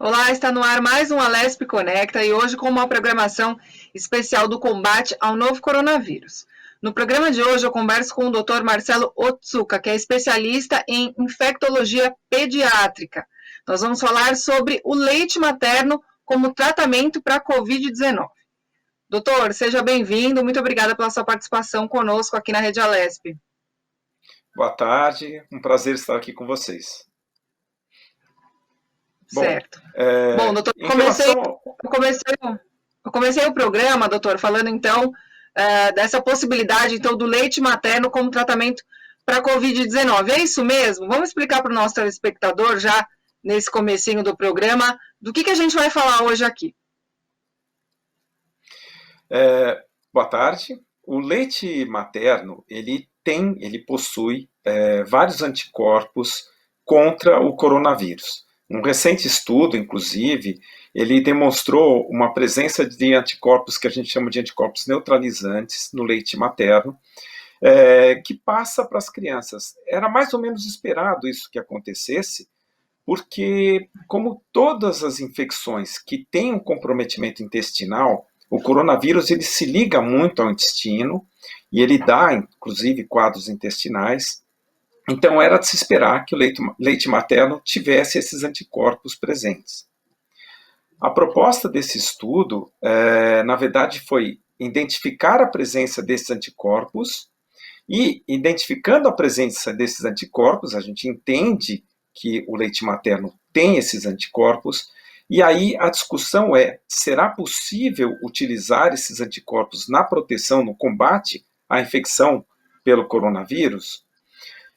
Olá, está no ar mais um Alesp Conecta e hoje com uma programação especial do combate ao novo coronavírus. No programa de hoje eu converso com o Dr. Marcelo Otsuka, que é especialista em infectologia pediátrica. Nós vamos falar sobre o leite materno como tratamento para a Covid-19. Doutor, seja bem-vindo, muito obrigada pela sua participação conosco aqui na Rede Alesp. Boa tarde, um prazer estar aqui com vocês. Bom, Certo. Bom, doutor, em relação eu comecei o programa, doutor, falando então dessa possibilidade então do leite materno como tratamento para a Covid-19. É isso mesmo? Vamos explicar para o nosso telespectador já nesse comecinho do programa do que a gente vai falar hoje aqui. boa tarde. O leite materno, ele possui vários anticorpos contra o coronavírus. Um recente estudo, inclusive, ele demonstrou uma presença de anticorpos que a gente chama de anticorpos neutralizantes no leite materno, que passa para as crianças. Era mais ou menos esperado isso que acontecesse, porque, como todas as infecções que têm um comprometimento intestinal, o coronavírus ele se liga muito ao intestino e ele dá, inclusive, quadros intestinais. Então, era de se esperar que o leite materno tivesse esses anticorpos presentes. A proposta desse estudo, na verdade, foi identificar a presença desses anticorpos e, identificando a presença desses anticorpos, a gente entende que o leite materno tem esses anticorpos, e aí a discussão é: será possível utilizar esses anticorpos na proteção, no combate à infecção pelo coronavírus?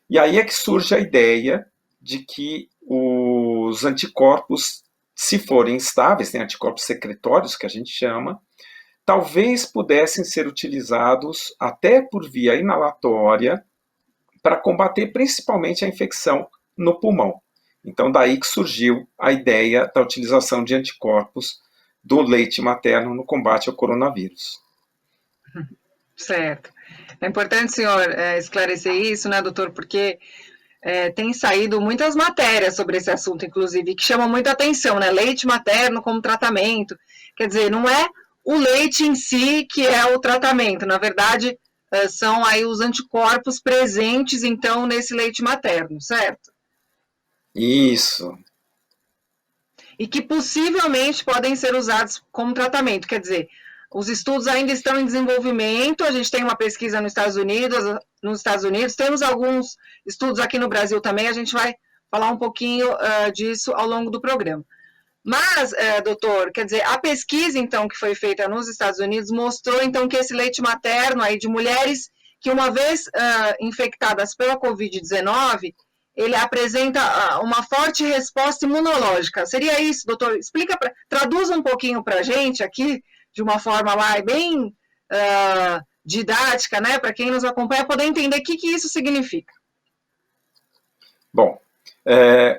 E aí é que surge a ideia de que os anticorpos, se forem estáveis, tem anticorpos secretórios que a gente chama, talvez pudessem ser utilizados até por via inalatória para combater principalmente a infecção no pulmão. Então, daí que surgiu a ideia da utilização de anticorpos do leite materno no combate ao coronavírus. Certo. É importante, senhor, esclarecer isso, né, doutor, porque tem saído muitas matérias sobre esse assunto, inclusive, que chamam muita atenção, né? Leite materno como tratamento. Quer dizer, não é o leite em si que é o tratamento, na verdade, são aí os anticorpos presentes, então, nesse leite materno, certo? Isso. E que possivelmente podem ser usados como tratamento, quer dizer, os estudos ainda estão em desenvolvimento, a gente tem uma pesquisa nos Estados Unidos, temos alguns estudos aqui no Brasil também, a gente vai falar um pouquinho disso ao longo do programa. Mas, doutor, quer dizer, a pesquisa, então, que foi feita nos Estados Unidos mostrou, então, que esse leite materno aí de mulheres que, uma vez infectadas pela Covid-19, ele apresenta uma forte resposta imunológica. Seria isso, doutor? Traduza um pouquinho para a gente aqui, de uma forma lá bem didática, né, para quem nos acompanha poder entender o que isso significa. Bom,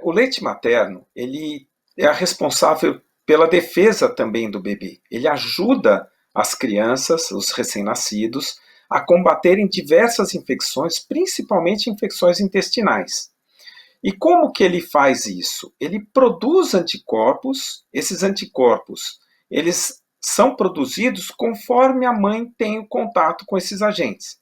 o leite materno, ele é responsável pela defesa também do bebê. Ele ajuda as crianças, os recém-nascidos, a combaterem diversas infecções, principalmente infecções intestinais. E como que ele faz isso? Ele produz anticorpos, esses anticorpos, eles são produzidos conforme a mãe tem o contato com esses agentes.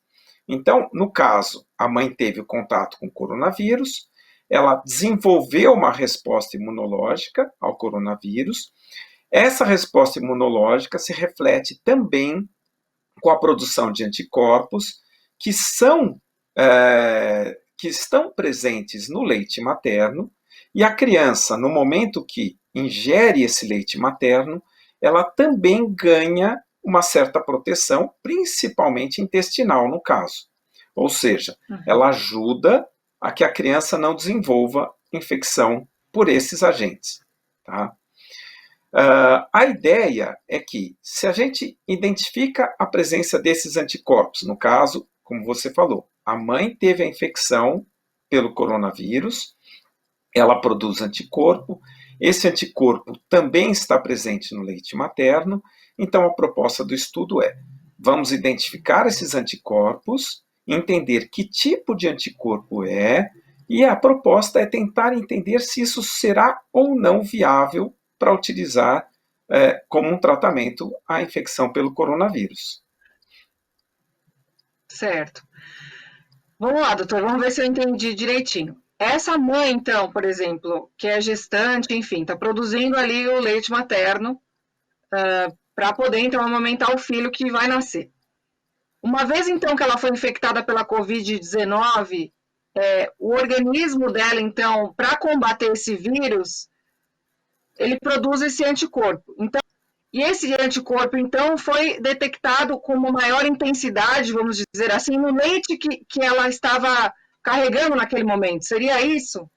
Então, no caso, a mãe teve o contato com o coronavírus, ela desenvolveu uma resposta imunológica ao coronavírus. Essa resposta imunológica se reflete também com a produção de anticorpos que estão presentes no leite materno, e a criança, no momento que ingere esse leite materno, ela também ganha uma certa proteção, principalmente intestinal, no caso. Ou seja, ela ajuda a que a criança não desenvolva infecção por esses agentes. Tá? A ideia é que, se a gente identifica a presença desses anticorpos, no caso, como você falou, a mãe teve a infecção pelo coronavírus, ela produz anticorpo, esse anticorpo também está presente no leite materno, então a proposta do estudo é: vamos identificar esses anticorpos, entender que tipo de anticorpo é, e a proposta é tentar entender se isso será ou não viável para utilizar como um tratamento à infecção pelo coronavírus. Certo. Vamos lá, doutor, vamos ver se eu entendi direitinho. Essa mãe, então, por exemplo, que é gestante, enfim, está produzindo ali o leite materno para poder, então, amamentar o filho que vai nascer. Uma vez, então, que ela foi infectada pela Covid-19, o organismo dela, então, para combater esse vírus, ele produz esse anticorpo. Então, e esse anticorpo, então, foi detectado com uma maior intensidade, vamos dizer assim, no leite que ela estava carregando naquele momento. Seria isso?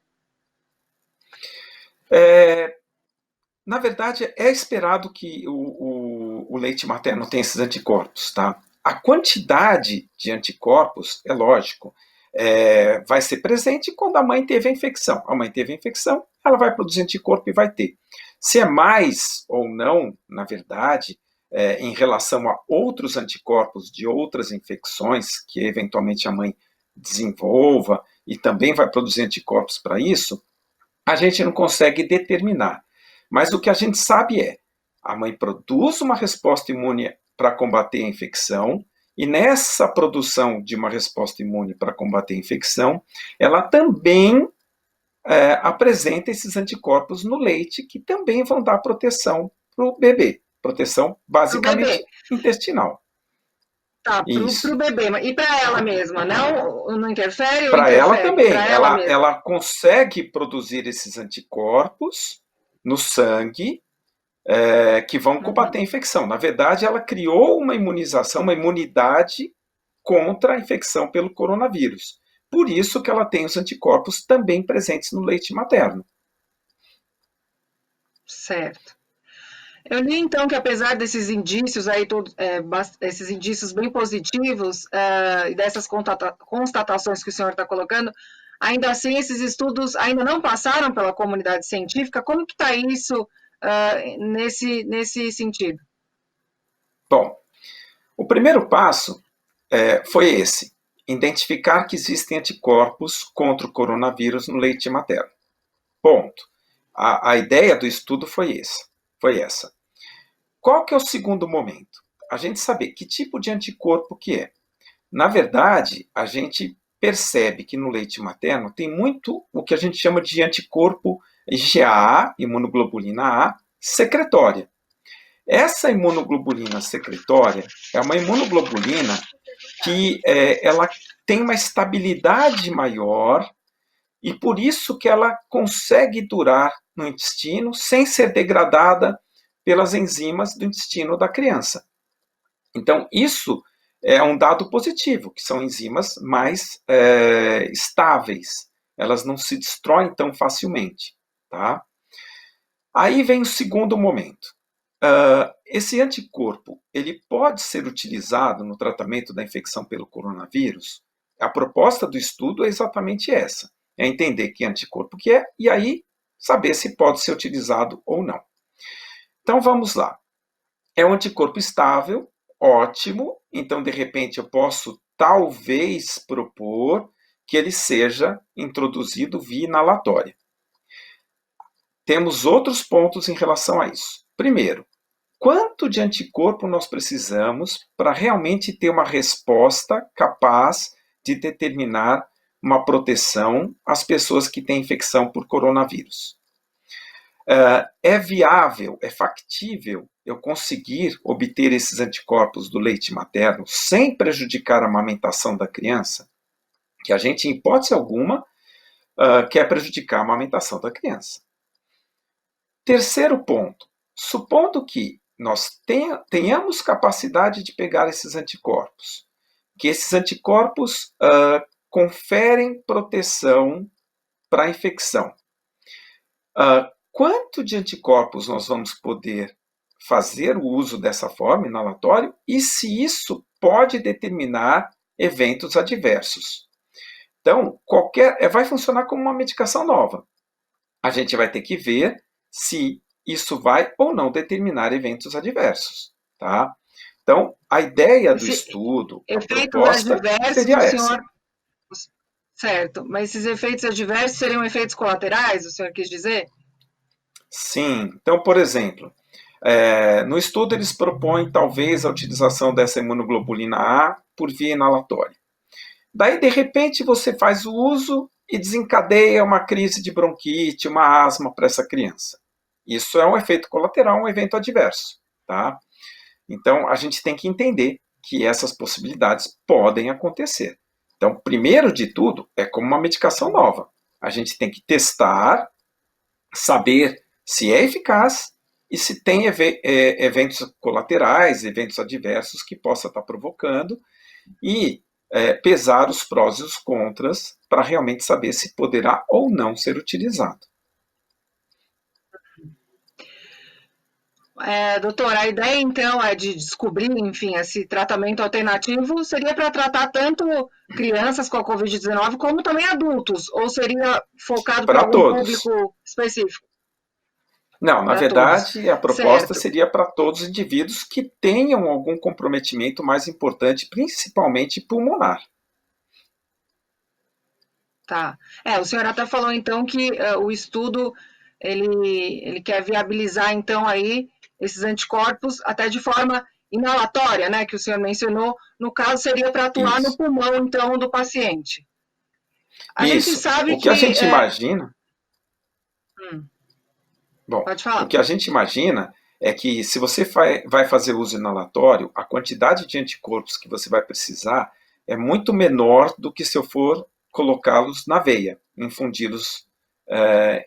Na verdade, é esperado que o leite materno tenha esses anticorpos, tá? A quantidade de anticorpos, é lógico, vai ser presente quando a mãe teve a infecção. A mãe teve a infecção, ela vai produzir anticorpo e vai ter. Se é mais ou não, na verdade, em relação a outros anticorpos de outras infecções que eventualmente a mãe desenvolva e também vai produzir anticorpos para isso, a gente não consegue determinar. Mas o que a gente sabe a mãe produz uma resposta imune para combater a infecção, e nessa produção de uma resposta imune para combater a infecção, ela também apresenta esses anticorpos no leite, que também vão dar proteção para o bebê. Proteção basicamente intestinal. Tá, para o bebê. E para ela mesma, não interfere ou para interfere? ela também. Pra ela consegue produzir esses anticorpos no sangue que vão combater a infecção. Na verdade, ela criou uma imunização, uma imunidade contra a infecção pelo coronavírus. Por isso que ela tem os anticorpos também presentes no leite materno. Certo. Eu li, então, que apesar desses indícios aí, esses indícios bem positivos, e dessas constatações que o senhor está colocando, ainda assim, esses estudos ainda não passaram pela comunidade científica. Como que está isso nesse sentido? Bom, o primeiro passo foi esse: identificar que existem anticorpos contra o coronavírus no leite materno. Ponto. A ideia do estudo foi essa. Qual que é o segundo momento? A gente saber que tipo de anticorpo que é. Na verdade, a gente percebe que no leite materno tem muito o que a gente chama de anticorpo IgA, imunoglobulina A, secretória. Essa imunoglobulina secretória é uma imunoglobulina que ela tem uma estabilidade maior e por isso que ela consegue durar no intestino sem ser degradada pelas enzimas do intestino da criança. Então, isso é um dado positivo, que são enzimas mais estáveis. Elas não se destroem tão facilmente. Tá? Aí vem o segundo momento. Esse anticorpo, ele pode ser utilizado no tratamento da infecção pelo coronavírus? A proposta do estudo é exatamente essa. É entender que anticorpo que é, e aí saber se pode ser utilizado ou não. Então vamos lá. É um anticorpo estável, ótimo, então de repente eu posso talvez propor que ele seja introduzido via inalatória. Temos outros pontos em relação a isso. Primeiro, quanto de anticorpo nós precisamos para realmente ter uma resposta capaz de determinar uma proteção às pessoas que têm infecção por coronavírus? É viável, é factível eu conseguir obter esses anticorpos do leite materno sem prejudicar a amamentação da criança? Que a gente, em hipótese alguma, quer prejudicar a amamentação da criança. Terceiro ponto, supondo que nós tenhamos capacidade de pegar esses anticorpos, que esses anticorpos conferem proteção para a infecção. Quanto de anticorpos nós vamos poder fazer o uso dessa forma, inalatório, e se isso pode determinar eventos adversos. Então, vai funcionar como uma medicação nova. A gente vai ter que ver se isso vai ou não determinar eventos adversos. Tá? Então, a ideia do estudo, a proposta, seria essa. Certo, mas esses efeitos adversos seriam efeitos colaterais, o senhor quis dizer? Sim. Então, por exemplo, no estudo eles propõem talvez a utilização dessa imunoglobulina A por via inalatória. Daí, de repente, você faz o uso e desencadeia uma crise de bronquite, uma asma para essa criança. Isso é um efeito colateral, um evento adverso, tá? Então, a gente tem que entender que essas possibilidades podem acontecer. Então, primeiro de tudo, é como uma medicação nova. A gente tem que testar, saber se é eficaz e se tem eventos colaterais, eventos adversos que possa estar provocando e pesar os prós e os contras para realmente saber se poderá ou não ser utilizado. Doutor, a ideia então é de descobrir, enfim, esse tratamento alternativo seria para tratar tanto crianças com a Covid-19 como também adultos, ou seria focado para Para algum todos. público específico? Não, na Para todos. verdade, a proposta Certo, seria para todos os indivíduos que tenham algum comprometimento mais importante, principalmente pulmonar. tá. O senhor até falou então que o estudo ele quer viabilizar então aí esses anticorpos até de forma inalatória, né, que o senhor mencionou, no caso seria para atuar no Isso. pulmão então do paciente. A gente Isso. sabe O que a que gente imagina, hum, bom, pode o falar. que a gente imagina é que se você vai fazer uso inalatório, a quantidade de anticorpos que você vai precisar é muito menor do que se eu for colocá-los na veia, infundi-los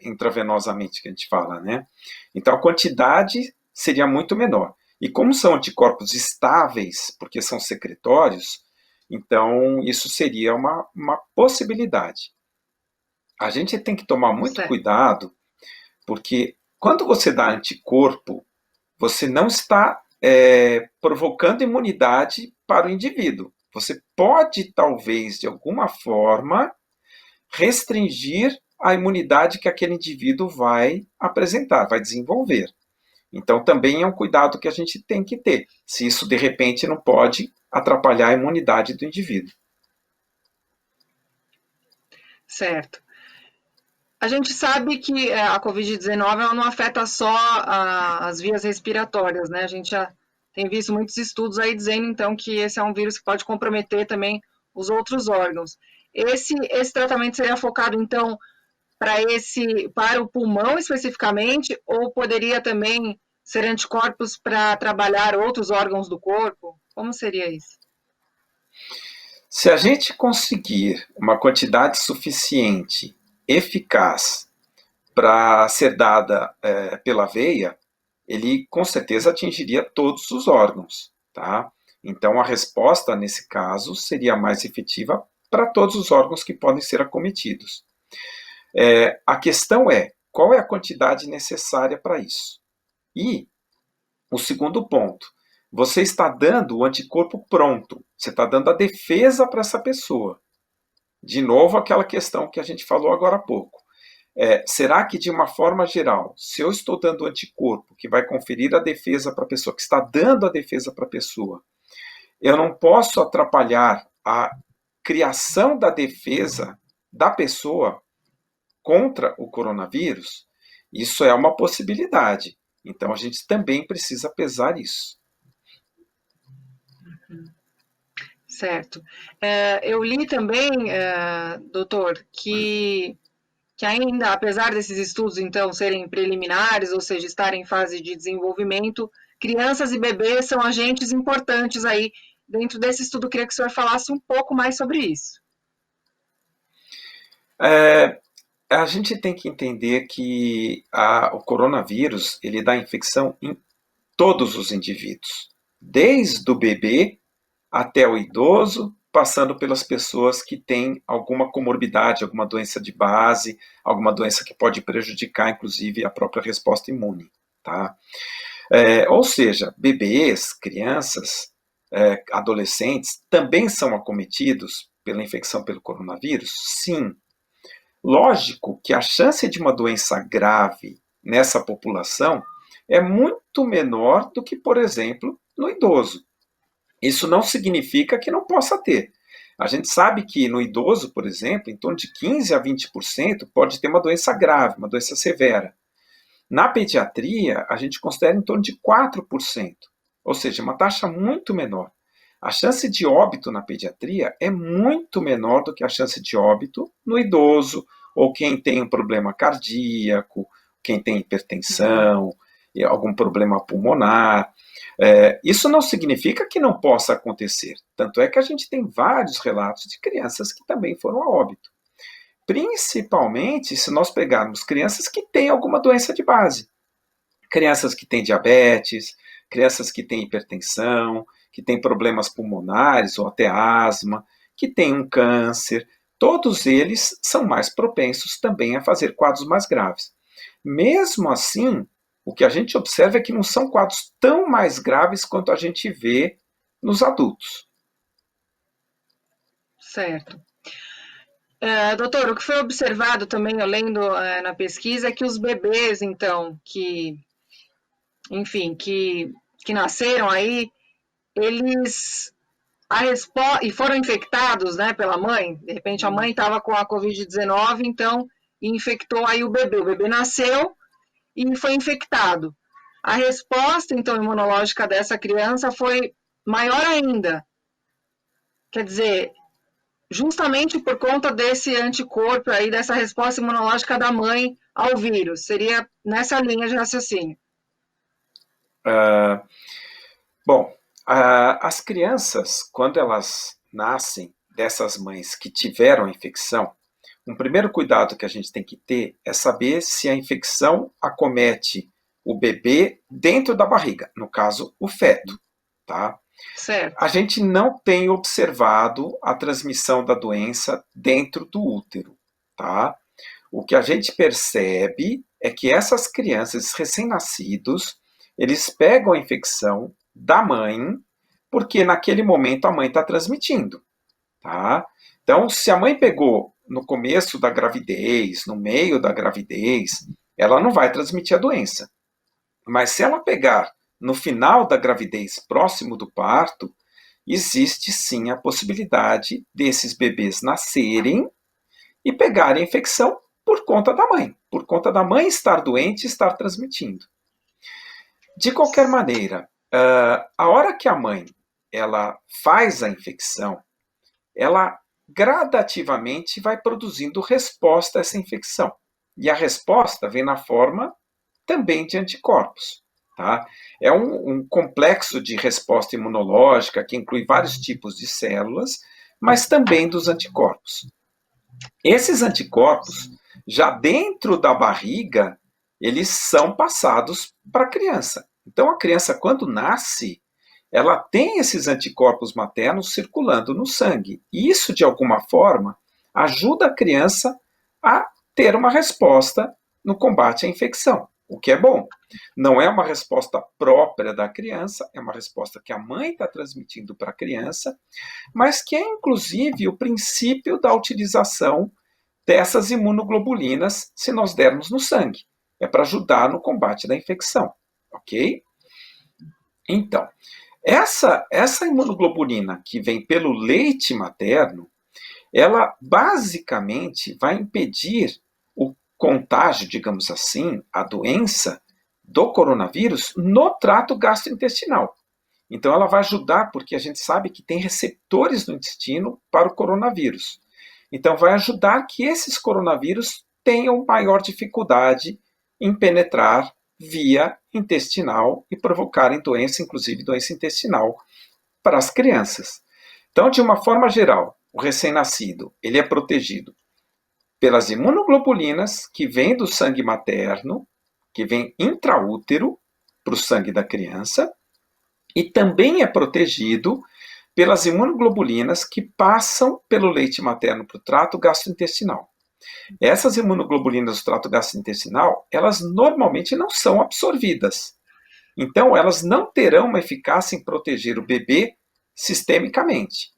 intravenosamente, que a gente fala, né? Então a quantidade seria muito menor. E como são anticorpos estáveis, porque são secretórios, então isso seria uma possibilidade. A gente tem que tomar muito Certo. cuidado, porque quando você dá anticorpo, você não está provocando imunidade para o indivíduo. Você pode, talvez, de alguma forma, restringir a imunidade que aquele indivíduo vai apresentar, vai desenvolver. Então, também é um cuidado que a gente tem que ter, se isso, de repente, não pode atrapalhar a imunidade do indivíduo. Certo. A gente sabe que a Covid-19 ela não afeta só as vias respiratórias, né? A gente já tem visto muitos estudos aí dizendo, então, que esse é um vírus que pode comprometer também os outros órgãos. Esse tratamento seria focado, então, para o pulmão especificamente, ou poderia também ser anticorpos para trabalhar outros órgãos do corpo? Como seria isso? Se a gente conseguir uma quantidade suficiente, eficaz, para ser dada pela veia, ele com certeza atingiria todos os órgãos, tá? Então a resposta nesse caso seria mais efetiva para todos os órgãos que podem ser acometidos. A questão é qual é a quantidade necessária para isso? E o segundo ponto, você está dando o anticorpo pronto, você está dando a defesa para essa pessoa. De novo, aquela questão que a gente falou agora há pouco. Será que, de uma forma geral, se eu estou dando anticorpo que vai conferir a defesa para a pessoa, que está dando a defesa para a pessoa, eu não posso atrapalhar a criação da defesa da pessoa contra o coronavírus? Isso é uma possibilidade. Então, a gente também precisa pesar isso. Certo. Eu li também, doutor, que ainda, apesar desses estudos, então, serem preliminares, ou seja, estarem em fase de desenvolvimento, crianças e bebês são agentes importantes aí dentro desse estudo. Eu queria que o senhor falasse um pouco mais sobre isso. A gente tem que entender que o coronavírus ele dá infecção em todos os indivíduos, desde o bebê até o idoso, passando pelas pessoas que têm alguma comorbidade, alguma doença de base, alguma doença que pode prejudicar, inclusive, a própria resposta imune. Tá? Ou seja, bebês, crianças, adolescentes também são acometidos pela infecção pelo coronavírus? Sim. Lógico que a chance de uma doença grave nessa população é muito menor do que, por exemplo, no idoso. Isso não significa que não possa ter. A gente sabe que no idoso, por exemplo, em torno de 15 a 20% pode ter uma doença grave, uma doença severa. Na pediatria, a gente considera em torno de 4%, ou seja, uma taxa muito menor. A chance de óbito na pediatria é muito menor do que a chance de óbito no idoso, ou quem tem um problema cardíaco, quem tem hipertensão, algum problema pulmonar. Isso não significa que não possa acontecer. Tanto é que a gente tem vários relatos de crianças que também foram a óbito. Principalmente se nós pegarmos crianças que têm alguma doença de base. Crianças que têm diabetes, crianças que têm hipertensão, que têm problemas pulmonares ou até asma, que têm um câncer. Todos eles são mais propensos também a fazer quadros mais graves. Mesmo assim, o que a gente observa é que não são quadros tão mais graves quanto a gente vê nos adultos. Certo. Doutor, o que foi observado também, eu lendo na pesquisa, é que os bebês, então, enfim, que nasceram aí, eles e foram infectados, né, pela mãe. De repente a mãe estava com a Covid-19, então infectou aí o bebê. O bebê nasceu e foi infectado. A resposta, então, imunológica dessa criança foi maior ainda. Quer dizer, justamente por conta desse anticorpo aí, dessa resposta imunológica da mãe ao vírus. Seria nessa linha de raciocínio. Bom, as crianças, quando elas nascem dessas mães que tiveram a infecção, um primeiro cuidado que a gente tem que ter é saber se a infecção acomete o bebê dentro da barriga, no caso, o feto, tá? Certo. A gente não tem observado a transmissão da doença dentro do útero, tá? O que a gente percebe é que essas crianças recém-nascidos, eles pegam a infecção da mãe, porque naquele momento a mãe está transmitindo, tá? Então, se a mãe pegou no começo da gravidez, no meio da gravidez, ela não vai transmitir a doença. Mas se ela pegar no final da gravidez, próximo do parto, existe sim a possibilidade desses bebês nascerem e pegarem a infecção por conta da mãe estar doente e estar transmitindo. De qualquer maneira, a hora que a mãe ela faz a infecção, ela gradativamente vai produzindo resposta a essa infecção. E a resposta vem na forma também de anticorpos. Tá? É um complexo de resposta imunológica que inclui vários tipos de células, mas também dos anticorpos. Esses anticorpos, já dentro da barriga, eles são passados para a criança. Então, a criança, quando nasce, ela tem esses anticorpos maternos circulando no sangue. E isso, de alguma forma, ajuda a criança a ter uma resposta no combate à infecção, o que é bom. Não é uma resposta própria da criança, é uma resposta que a mãe está transmitindo para a criança, mas que é, inclusive, o princípio da utilização dessas imunoglobulinas se nós dermos no sangue. É para ajudar no combate da infecção, ok? Então, essa imunoglobulina que vem pelo leite materno, ela basicamente vai impedir o contágio, digamos assim, a doença do coronavírus no trato gastrointestinal. Então, ela vai ajudar, porque a gente sabe que tem receptores no intestino para o coronavírus. Então, vai ajudar que esses coronavírus tenham maior dificuldade em penetrar via intestinal e provocarem doença, inclusive doença intestinal, para as crianças. Então, de uma forma geral, o recém-nascido ele é protegido pelas imunoglobulinas que vêm do sangue materno, que vem intraútero para o sangue da criança, e também é protegido pelas imunoglobulinas que passam pelo leite materno para o trato gastrointestinal. Essas imunoglobulinas do trato gastrointestinal, elas normalmente não são absorvidas. Então, elas não terão uma eficácia em proteger o bebê sistemicamente.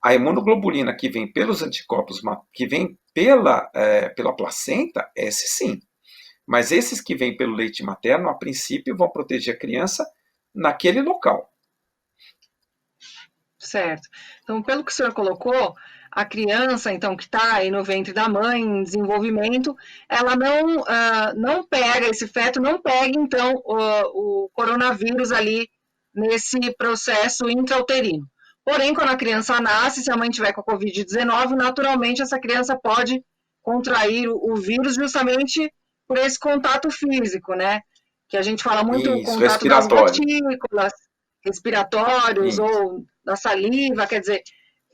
A imunoglobulina que vem pelos anticorpos, que vem pela placenta, esse sim. Mas esses que vêm pelo leite materno, a princípio, vão proteger a criança naquele local. Certo. Então, pelo que o senhor colocou, a criança, então, que está aí no ventre da mãe, em desenvolvimento, ela não pega, esse feto não pega, então, o coronavírus ali nesse processo intrauterino. Porém, quando a criança nasce, se a mãe tiver com a Covid-19, naturalmente essa criança pode contrair o vírus justamente por esse contato físico, né? Que a gente fala muito o Isso, contato das respiratório. gotículas, respiratórios Isso. ou da saliva, quer dizer,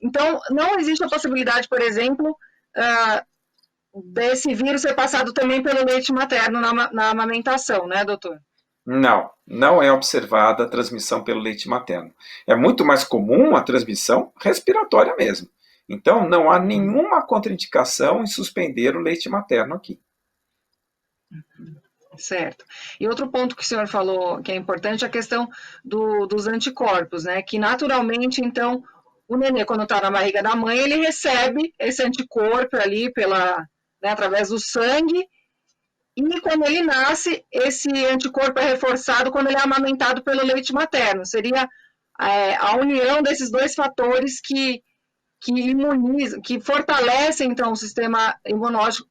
então não existe a possibilidade, por exemplo, desse vírus ser passado também pelo leite materno na amamentação, né, doutor? Não, não é observada a transmissão pelo leite materno. É muito mais comum a transmissão respiratória mesmo. Então, não há nenhuma contraindicação em suspender o leite materno aqui. Certo. E outro ponto que o senhor falou que é importante é a questão dos anticorpos, né? Que naturalmente, então, o nenê, quando está na barriga da mãe, ele recebe esse anticorpo ali né, através do sangue, e quando ele nasce, esse anticorpo é reforçado quando ele é amamentado pelo leite materno. Seria a união desses dois fatores que imunizam, que fortalecem, então, o sistema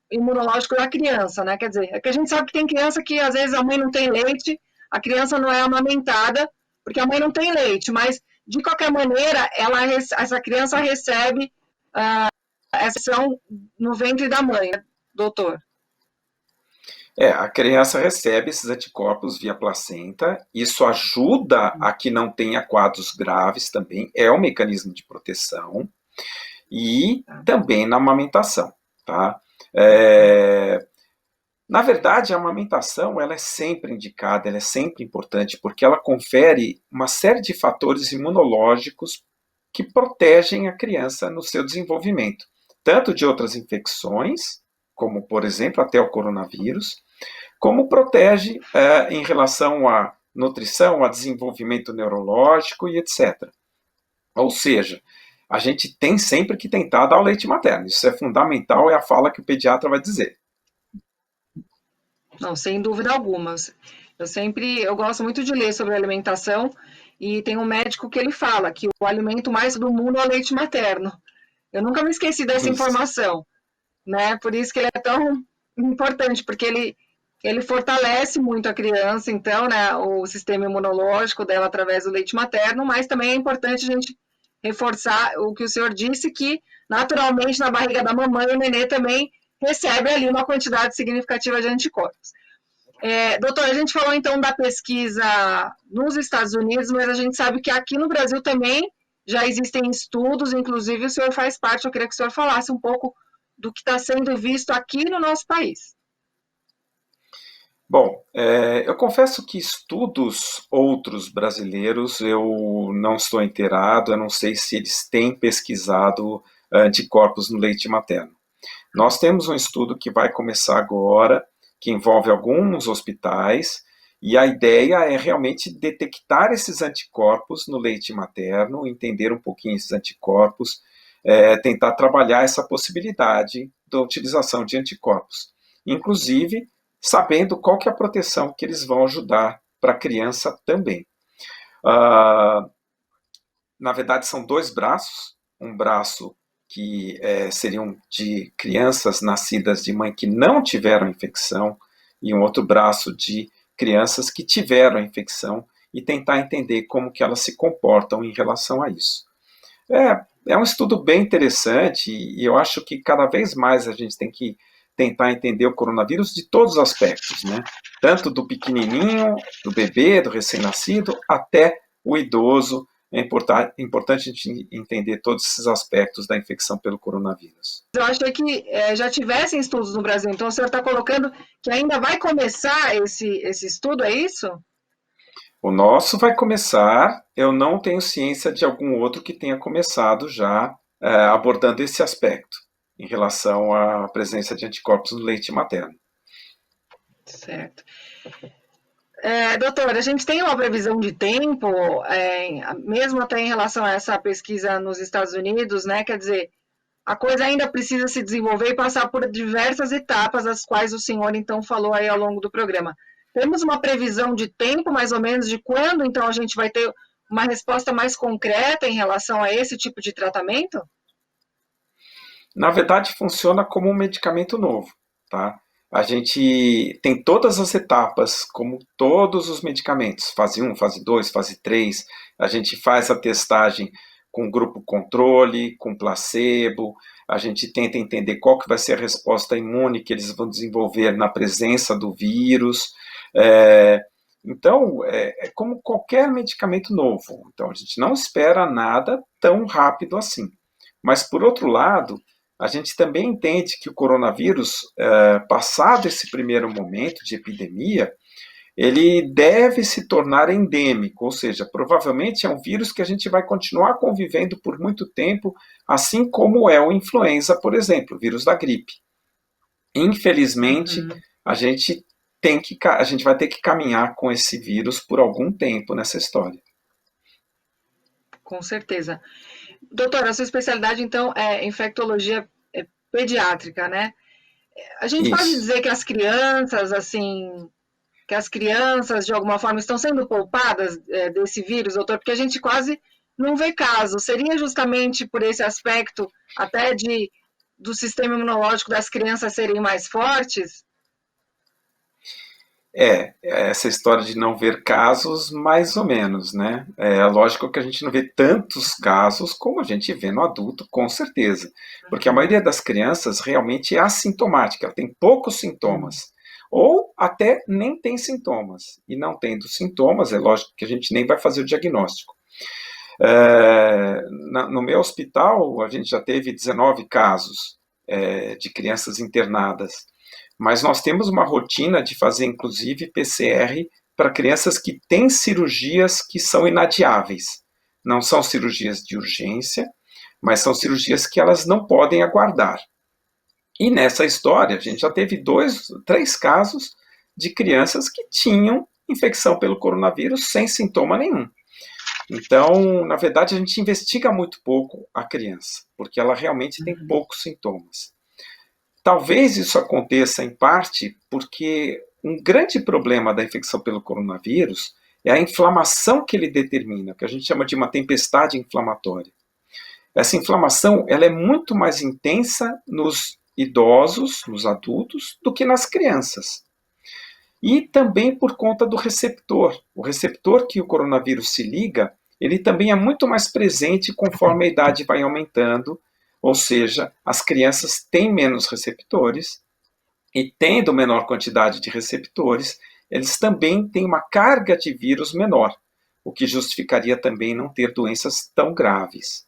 imunológico da criança, né? Quer dizer, é que a gente sabe que tem criança que, às vezes, a mãe não tem leite, a criança não é amamentada, porque a mãe não tem leite, mas, de qualquer maneira, essa criança recebe essa ação no ventre da mãe, né, doutor? A criança recebe esses anticorpos via placenta, isso ajuda a que não tenha quadros graves também, é um mecanismo de proteção, e também na amamentação, tá? Na verdade, a amamentação ela é sempre indicada, ela é sempre importante, porque ela confere uma série de fatores imunológicos que protegem a criança no seu desenvolvimento, tanto de outras infecções, como, por exemplo, até o coronavírus, como protege em relação à nutrição, a desenvolvimento neurológico e etc. Ou seja, a gente tem sempre que tentar dar o leite materno. Isso é fundamental, é a fala que o pediatra vai dizer. Não, sem dúvida alguma. Eu gosto muito de ler sobre alimentação e tem um médico que ele fala que o alimento mais do mundo é o leite materno. Eu nunca me esqueci dessa Isso. informação, né? Por isso que ele é tão importante, porque ele fortalece muito a criança, então, né, o sistema imunológico dela através do leite materno, mas também é importante a gente reforçar o que o senhor disse, que naturalmente na barriga da mamãe o nenê também recebe ali uma quantidade significativa de anticorpos. Doutor, a gente falou então da pesquisa nos Estados Unidos, mas a gente sabe que aqui no Brasil também já existem estudos, inclusive o senhor faz parte, eu queria que o senhor falasse um pouco do que está sendo visto aqui no nosso país. Bom, eu confesso que estudos outros brasileiros eu não estou inteirado, eu não sei se eles têm pesquisado anticorpos no leite materno. Nós temos um estudo que vai começar agora, que envolve alguns hospitais, e a ideia é realmente detectar esses anticorpos no leite materno, entender um pouquinho esses anticorpos, tentar trabalhar essa possibilidade da utilização de anticorpos. Inclusive, sabendo qual que é a proteção que eles vão ajudar para a criança também. Na verdade, são dois braços, um braço que seriam de crianças nascidas de mãe que não tiveram infecção, e um outro braço de crianças que tiveram a infecção, e tentar entender como que elas se comportam em relação a isso. É um estudo bem interessante, e eu acho que cada vez mais a gente tem que tentar entender o coronavírus de todos os aspectos, né? Tanto do pequenininho, do bebê, do recém-nascido, até o idoso. É importante a gente entender todos esses aspectos da infecção pelo coronavírus. Eu achei que já tivessem estudos no Brasil, então o senhor está colocando que ainda vai começar esse estudo, é isso? O nosso vai começar, eu não tenho ciência de algum outro que tenha começado já abordando esse aspecto, em relação à presença de anticorpos no leite materno. Certo. Doutor, a gente tem uma previsão de tempo, mesmo até em relação a essa pesquisa nos Estados Unidos, né? Quer dizer, a coisa ainda precisa se desenvolver e passar por diversas etapas, as quais o senhor, então, falou aí ao longo do programa. Temos uma previsão de tempo, mais ou menos, de quando, então, a gente vai ter uma resposta mais concreta em relação a esse tipo de tratamento? Na verdade, funciona como um medicamento novo, tá? A gente tem todas as etapas, como todos os medicamentos, fase 1, fase 2, fase 3. A gente faz a testagem com grupo controle, com placebo, a gente tenta entender qual que vai ser a resposta imune que eles vão desenvolver na presença do vírus. Então, é como qualquer medicamento novo. Então, a gente não espera nada tão rápido assim. Mas, por outro lado, a gente também entende que o coronavírus, passado esse primeiro momento de epidemia, ele deve se tornar endêmico, ou seja, provavelmente é um vírus que a gente vai continuar convivendo por muito tempo, assim como é o influenza, por exemplo, o vírus da gripe. Infelizmente, a gente vai ter que caminhar com esse vírus por algum tempo nessa história. Com certeza. Doutora, a sua especialidade, então, é infectologia pediátrica, né? A gente pode Isso. dizer que as crianças, assim, de alguma forma, estão sendo poupadas desse vírus, doutor? Porque a gente quase não vê casos. Seria justamente por esse aspecto, até do sistema imunológico das crianças serem mais fortes? Essa história de não ver casos, mais ou menos, né? É lógico que a gente não vê tantos casos como a gente vê no adulto, com certeza. Porque a maioria das crianças realmente é assintomática, ela tem poucos sintomas. Ou até nem tem sintomas. E não tendo sintomas, é lógico que a gente nem vai fazer o diagnóstico. No meu hospital, a gente já teve 19 casos de crianças internadas. Mas nós temos uma rotina de fazer, inclusive, PCR para crianças que têm cirurgias que são inadiáveis. Não são cirurgias de urgência, mas são cirurgias que elas não podem aguardar. E nessa história, a gente já teve 3 casos de crianças que tinham infecção pelo coronavírus sem sintoma nenhum. Então, na verdade, a gente investiga muito pouco a criança, porque ela realmente tem poucos sintomas. Talvez isso aconteça, em parte, porque um grande problema da infecção pelo coronavírus é a inflamação que ele determina, que a gente chama de uma tempestade inflamatória. Essa inflamação ela é muito mais intensa nos idosos, nos adultos, do que nas crianças. E também por conta do receptor. O receptor que o coronavírus se liga, ele também é muito mais presente conforme a idade vai aumentando, ou seja, as crianças têm menos receptores, e tendo menor quantidade de receptores, eles também têm uma carga de vírus menor, o que justificaria também não ter doenças tão graves.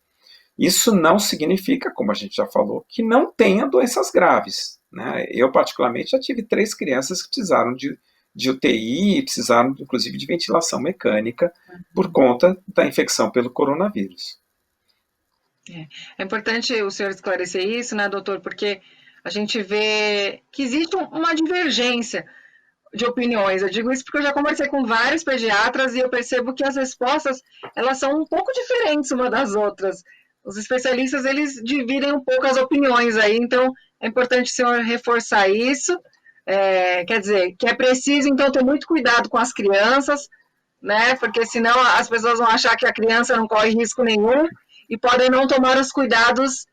Isso não significa, como a gente já falou, que não tenha doenças graves, né? Eu, particularmente, já tive 3 crianças que precisaram de UTI, precisaram, inclusive, de ventilação mecânica por conta da infecção pelo coronavírus. É importante o senhor esclarecer isso, né, doutor? Porque a gente vê que existe uma divergência de opiniões. Eu digo isso porque eu já conversei com vários pediatras e eu percebo que as respostas, elas são um pouco diferentes uma das outras. Os especialistas, eles dividem um pouco as opiniões aí, então é importante o senhor reforçar isso. Quer dizer, que é preciso, então, ter muito cuidado com as crianças, né? Porque senão as pessoas vão achar que a criança não corre risco nenhum e podem não tomar os cuidados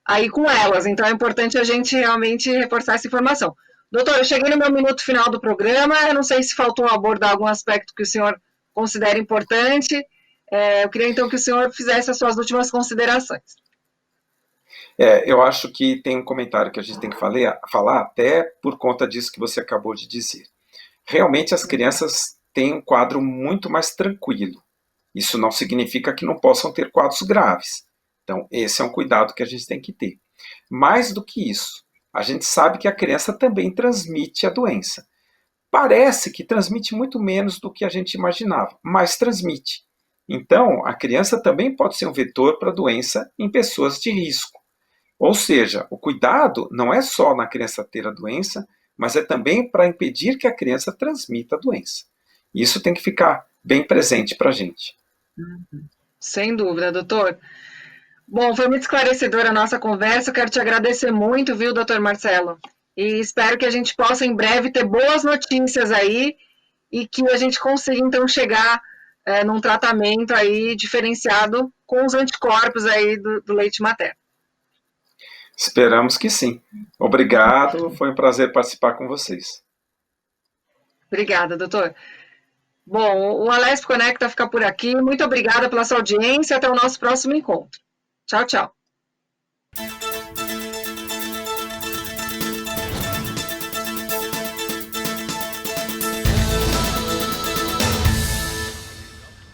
aí com elas. Então, é importante a gente realmente reforçar essa informação. Doutor, eu cheguei no meu minuto final do programa, eu não sei se faltou abordar algum aspecto que o senhor considera importante. Eu queria, então, que o senhor fizesse as suas últimas considerações. Eu acho que tem um comentário que a gente tem que falar até por conta disso que você acabou de dizer. Realmente as crianças têm um quadro muito mais tranquilo. Isso não significa que não possam ter quadros graves. Então, esse é um cuidado que a gente tem que ter. Mais do que isso, a gente sabe que a criança também transmite a doença. Parece que transmite muito menos do que a gente imaginava, mas transmite. Então, a criança também pode ser um vetor para a doença em pessoas de risco. Ou seja, o cuidado não é só na criança ter a doença, mas é também para impedir que a criança transmita a doença. Isso tem que ficar bem presente para a gente. Sem dúvida, doutor. Bom, foi muito esclarecedora a nossa conversa. Eu quero te agradecer muito, viu, doutor Marcelo? E espero que a gente possa, em breve, ter boas notícias aí e que a gente consiga, então, chegar num tratamento aí diferenciado com os anticorpos aí do leite materno. Esperamos que sim. Obrigado, foi um prazer participar com vocês. Obrigada, doutor. Bom, o Alesp Conecta fica por aqui. Muito obrigada pela sua audiência. Até o nosso próximo encontro. Tchau, tchau.